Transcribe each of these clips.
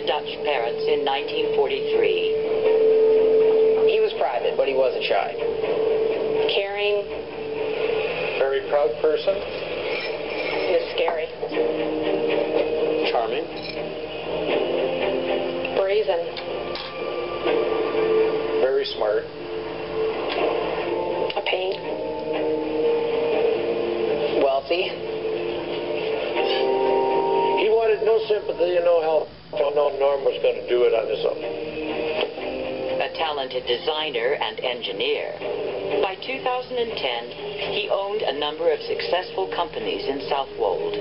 to Dutch parents in 1943. He was private, but he wasn't shy. Caring. Very proud person. He was scary. Charming. Brazen. Very smart. A pain. Wealthy. He wanted no sympathy and no help. No, Norm was going to do it on his own. A talented designer and engineer. By 2010, he owned a number of successful companies in Southwold.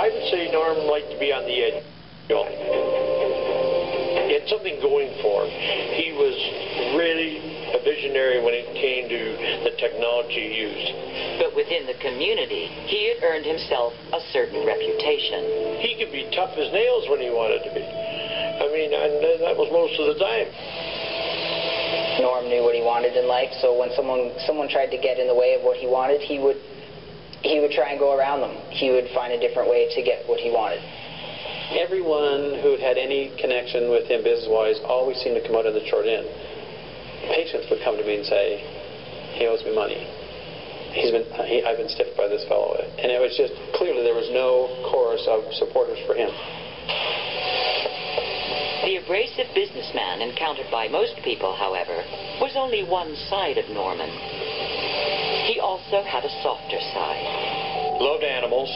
I would say Norm liked to be on the edge. He had something going for him. He was really a visionary when it came to the technology used. But within the community, he had earned himself a certain reputation. He could be tough as nails when he wanted to be. I mean, and that was most of the time. Norm knew what he wanted in life, so when someone tried to get in the way of what he wanted, he would try and go around them. He would find a different way to get what he wanted. Everyone who had any connection with him business-wise always seemed to come out on the short end. Patients would come to me and say, he owes me money. I've been stiffed by this fellow. And it was just, clearly there was no chorus of supporters for him. The abrasive businessman encountered by most people, however, was only one side of Norman. He also had a softer side. Loved animals,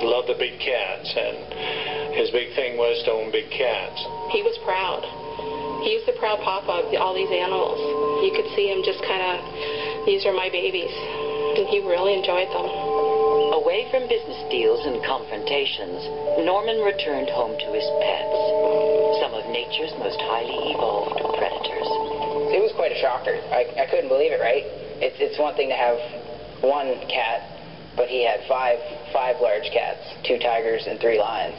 loved the big cats, and his big thing was to own big cats. He was proud. He was the proud papa of all these animals. You could see him just kind of, these are my babies. And he really enjoyed them. Away from business deals and confrontations, Norman returned home to his pets, some of nature's most highly evolved predators. It was quite a shocker. I couldn't believe it, right? It's one thing to have one cat, but he had five large cats, 2 tigers and 3 lions.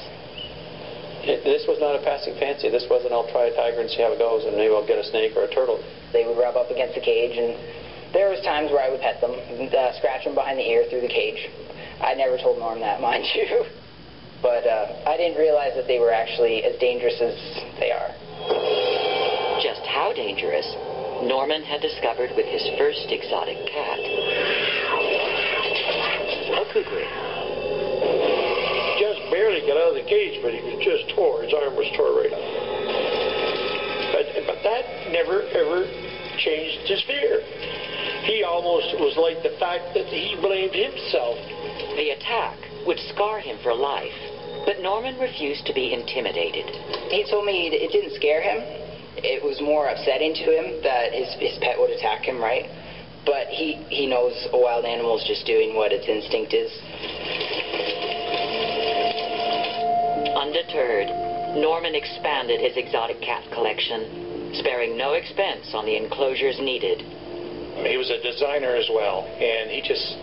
This was not a passing fancy. This wasn't, I'll try a tiger and see how it goes, and maybe I'll get a snake or a turtle. They would rub up against the cage, and there was times where I would pet them, scratch them behind the ear through the cage. I never told Norm that, mind you. But I didn't realize that they were actually as dangerous as they are. Just how dangerous, Norman had discovered with his first exotic cat. A cougar. Just barely got out of the cage, but he was just tore. His arm was tore right off. But that never, ever changed his fear. He almost was like the fact that he blamed himself. The attack would scar him for life, but Norman refused to be intimidated. He told me it didn't scare him. It was more upsetting to him that his pet would attack him, right? But he knows a wild animal is just doing what its instinct is. Undeterred, Norman expanded his exotic cat collection, sparing no expense on the enclosures needed. He was a designer as well, and he just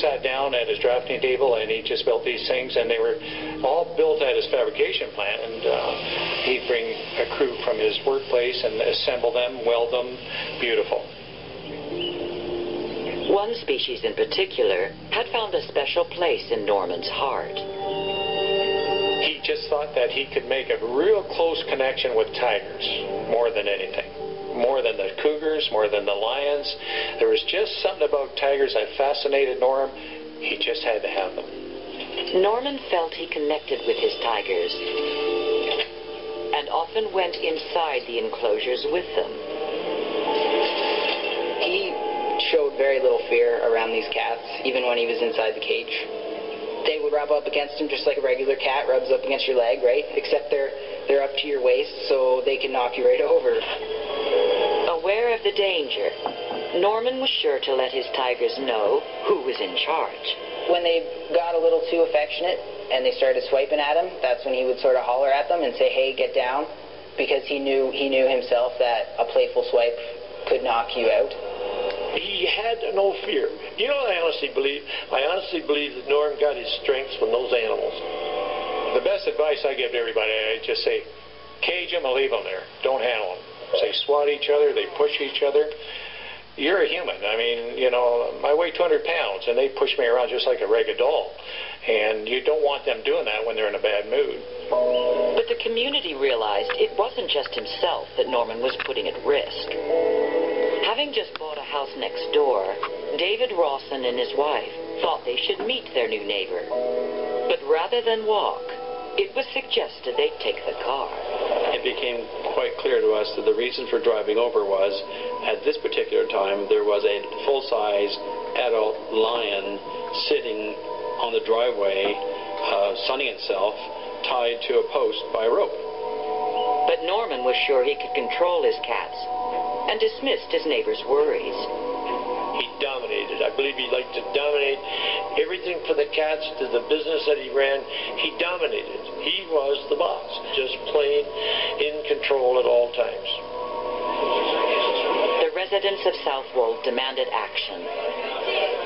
sat down at his drafting table and he just built these things, and they were all built at his fabrication plant, and he'd bring a crew from his workplace and assemble them, weld them, beautiful. One species in particular had found a special place in Norman's heart. He just thought that he could make a real close connection with tigers more than anything. More than the cougars, more than the lions. There was just something about tigers that fascinated Norm. He just had to have them. Norman felt he connected with his tigers and often went inside the enclosures with them. He showed very little fear around these cats, even when he was inside the cage. They would rub up against him just like a regular cat rubs up against your leg, right? Except they're up to your waist, so they can knock you right over. Aware of the danger, Norman was sure to let his tigers know who was in charge. When they got a little too affectionate and they started swiping at him, that's when he would sort of holler at them and say, "Hey, get down," because he knew himself that a playful swipe could knock you out. He had no fear. You know what I honestly believe? I honestly believe that Norm got his strengths from those animals. The best advice I give to everybody, I just say, cage them and leave them there. Don't handle them. They swat each other, they push each other. you're a human. I mean, you know, I weigh 200 pounds, and they push me around just like a ragged doll. And you don't want them doing that when they're in a bad mood. But the community realized it wasn't just himself that Norman was putting at risk. Having just bought a house next door, David Rawson and his wife thought they should meet their new neighbor. But rather than walk, it was suggested they take the car. It became quite clear to us that the reason for driving over was, at this particular time, there was a full-size adult lion sitting on the driveway, sunning itself, tied to a post by a rope. But Norman was sure he could control his cats and dismissed his neighbor's worries. He dominated. I believe he liked to dominate everything from the cats to the business that he ran. He dominated. He was the boss, just plain in control at all times. The residents of Southwold demanded action.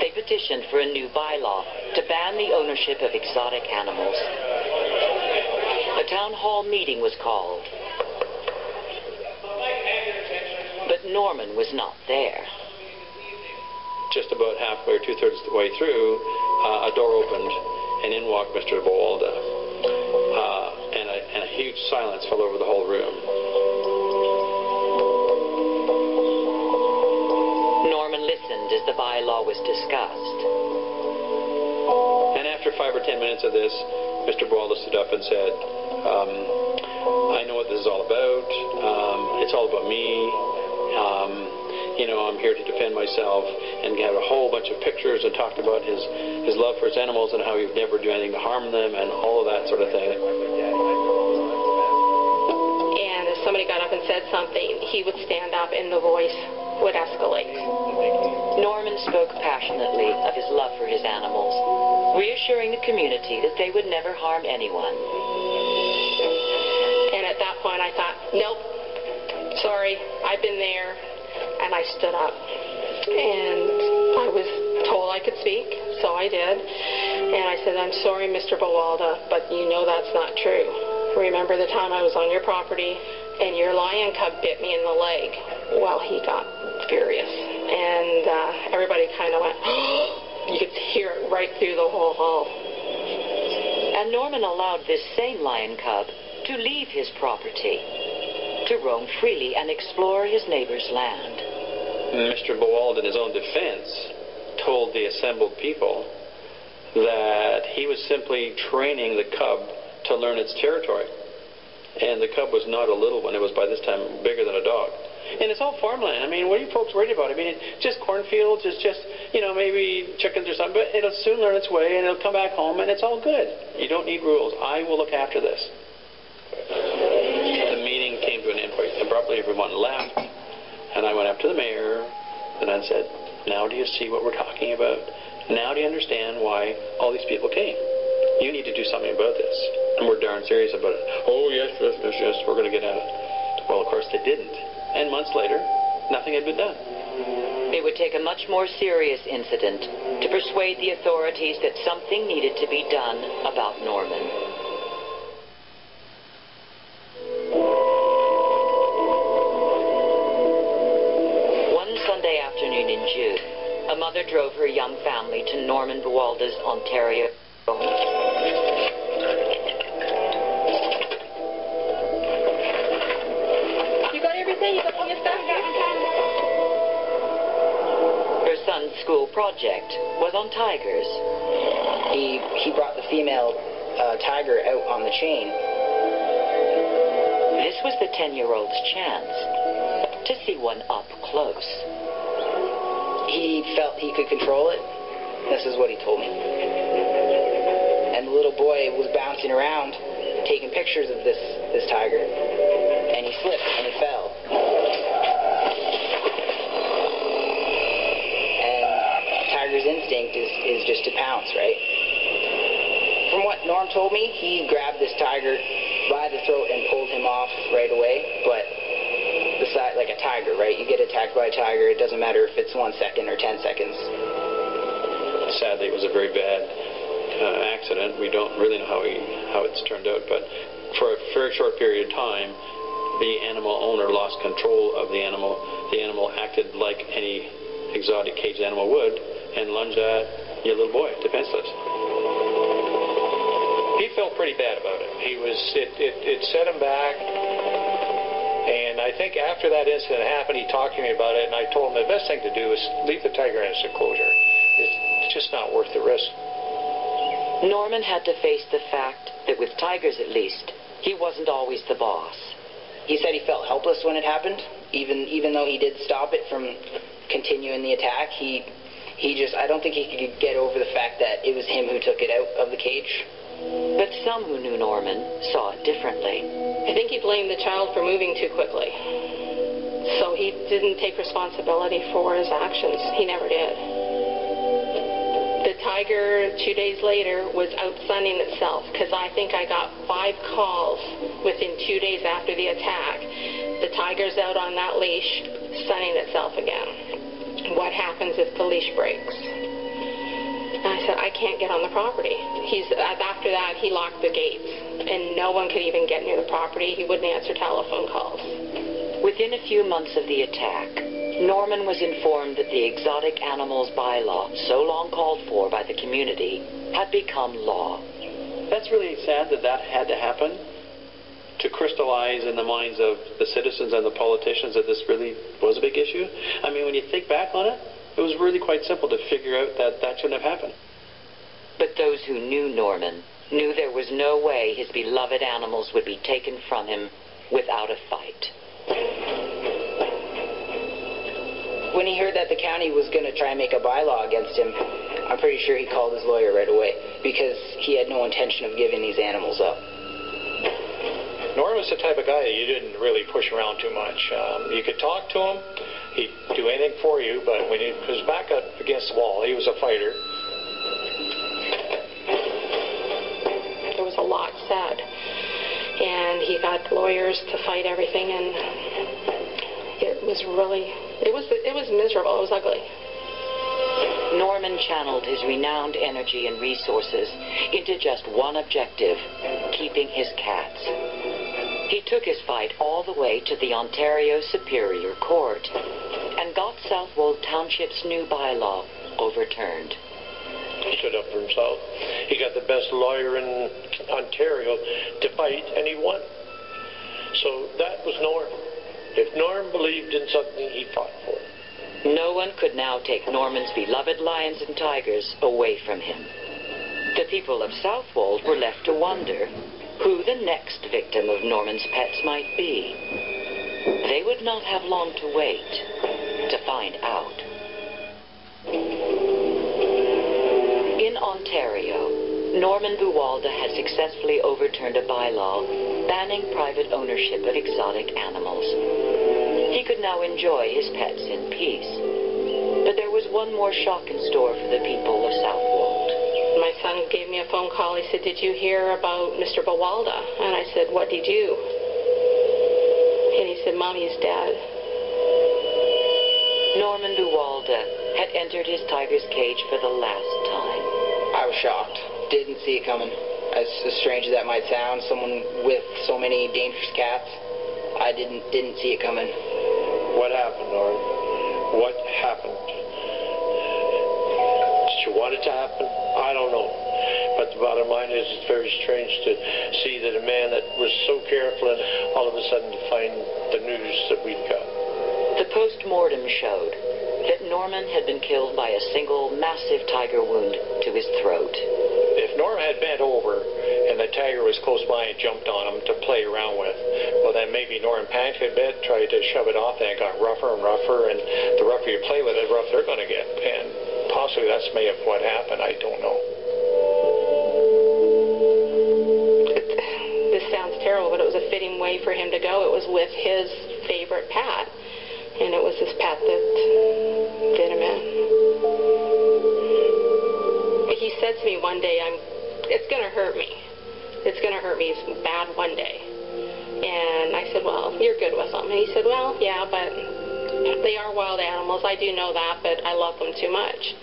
They petitioned for a new bylaw to ban the ownership of exotic animals. A town hall meeting was called. But Norman was not there. Just about halfway or two-thirds of the way through, a door opened, and in walked Mr. Boalda. And a huge silence fell over the whole room. Norman listened as the bylaw was discussed. And after 5 or 10 minutes of this, Mr. Boalda stood up and said, I know what this is all about. It's all about me. You know, I'm here to defend myself, and had a whole bunch of pictures and talked about his love for his animals and how he would never do anything to harm them and all of that sort of thing. And if somebody got up and said something, he would stand up and the voice would escalate. Norman spoke passionately of his love for his animals, reassuring the community that they would never harm anyone. And at that point I thought, nope, sorry, I've been there. And I stood up. And I was told I could speak, so I did. And I said, I'm sorry, Mr. Boalda, but you know that's not true. Remember the time I was on your property and your lion cub bit me in the leg? Well, he got furious. And everybody kind of went, you could hear it right through the whole hall. And Norman allowed this same lion cub to leave his property, to roam freely and explore his neighbor's land. Mr. Boalda, in his own defense, told the assembled people that he was simply training the cub to learn its territory. And the cub was not a little one. It was by this time bigger than a dog. And it's all farmland. I mean, what are you folks worried about? I mean, it's just cornfields. It's just, you know, maybe chickens or something. But it'll soon learn its way, and it'll come back home, and it's all good. You don't need rules. I will look after this. The meeting came to an end quite abruptly. Everyone left. And I went up to the mayor and I said, now do you see what we're talking about? Now do you understand why all these people came? You need to do something about this. And we're darn serious about it. Oh, yes, we're going to get at it. Well, of course they didn't. And months later, nothing had been done. It would take a much more serious incident to persuade the authorities that something needed to be done about Norman. Afternoon in June, a mother drove her young family to Norman Boalda's Ontario home. You got everything? You got all your stuff? Her son's school project was on tigers. He brought the female tiger out on the chain. This was the 10-year-old's chance to see one up close. He felt he could control it. This is what he told me. And the little boy was bouncing around, taking pictures of this tiger. And he slipped and he fell. And tiger's instinct is just to pounce, right? From what Norm told me, he grabbed this tiger by the throat and pulled him off right away. But like a tiger, right? You get attacked by a tiger, it doesn't matter if it's 1 second or 10 seconds. Sadly, it was a very bad accident. We don't really know how it's turned out, but for a very short period of time, the animal owner lost control of the animal. The animal acted like any exotic caged animal would and lunge at your little boy, defenseless. He felt pretty bad about it. It set him back. And I think after that incident happened, he talked to me about it, and I told him the best thing to do is leave the tiger in its enclosure. It's just not worth the risk. Norman had to face the fact that with tigers at least, he wasn't always the boss. He said he felt helpless when it happened, even though he did stop it from continuing the attack. I don't think he could get over the fact that it was him who took it out of the cage. But some who knew Norman saw it differently. I think he blamed the child for moving too quickly. So he didn't take responsibility for his actions. He never did. The tiger, 2 days later, was out sunning itself because I think I got 5 calls within 2 days after the attack. The tiger's out on that leash, sunning itself again. What happens if the leash breaks? And I said, I can't get on the property. After that, he locked the gates, and no one could even get near the property. He wouldn't answer telephone calls. Within a few months of the attack, Norman was informed that the exotic animals bylaw, so long called for by the community, had become law. That's really sad that had to happen to crystallize in the minds of the citizens and the politicians that this really was a big issue. I mean, when you think back on it, it was really quite simple to figure out that shouldn't have happened. But those who knew Norman knew there was no way his beloved animals would be taken from him without a fight. When he heard that the county was going to try and make a bylaw against him, I'm pretty sure he called his lawyer right away because he had no intention of giving these animals up. Norman was the type of guy that you didn't really push around too much. You could talk to him. He'd do anything for you, but when he was back up against the wall, he was a fighter. There was a lot said, and he got lawyers to fight everything, and it was miserable. It was ugly. Norman channeled his renowned energy and resources into just one objective: keeping his cats. He took his fight all the way to the Ontario Superior Court and got Southwold Township's new bylaw overturned. He stood up for himself. He got the best lawyer in Ontario to fight, and he won. So that was Norm. If Norm believed in something, he fought for it. No one could now take Norman's beloved lions and tigers away from him. The people of Southwold were left to wonder who the next victim of Norman's pets might be. They would not have long to wait to find out. In Ontario, Norman Buwalda had successfully overturned a bylaw banning private ownership of exotic animals. He could now enjoy his pets in peace. But there was one more shock in store for the people of Southwold. My son gave me a phone call. He said, "Did you hear about Mr. Buwalda?" And I said, "What did you?" And he said, "Mommy's dead." Norman Buwalda had entered his tiger's cage for the last time. I was shocked. Didn't see it coming. As strange as that might sound, someone with so many dangerous cats, I didn't see it coming. What happened, Norm? What happened? Did you want it to happen? I don't know. But the bottom line is, it's very strange to see that a man that was so careful and all of a sudden to find the news that we've got. The post-mortem showed that Norman had been killed by a single massive tiger wound to his throat. If Norm had bent over and the tiger was close by and jumped on him to play around with, well, then maybe Norm panicked a bit, tried to shove it off, and it got rougher and rougher, and the rougher you play with it, the rougher they're going to get. And possibly that's may have what happened. I don't know. This sounds terrible, but it was a fitting way for him to go. It was with his favorite pet, and it was his pet that did him in. He said to me one day, "It's going to hurt me. It's going to hurt me bad one day." And I said, "Well, you're good with them." And he said, "Well, yeah, but they are wild animals. I do know that, but I love them too much."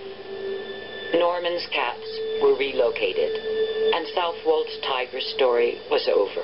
Norman's cats were relocated, and Southwold's tiger story was over.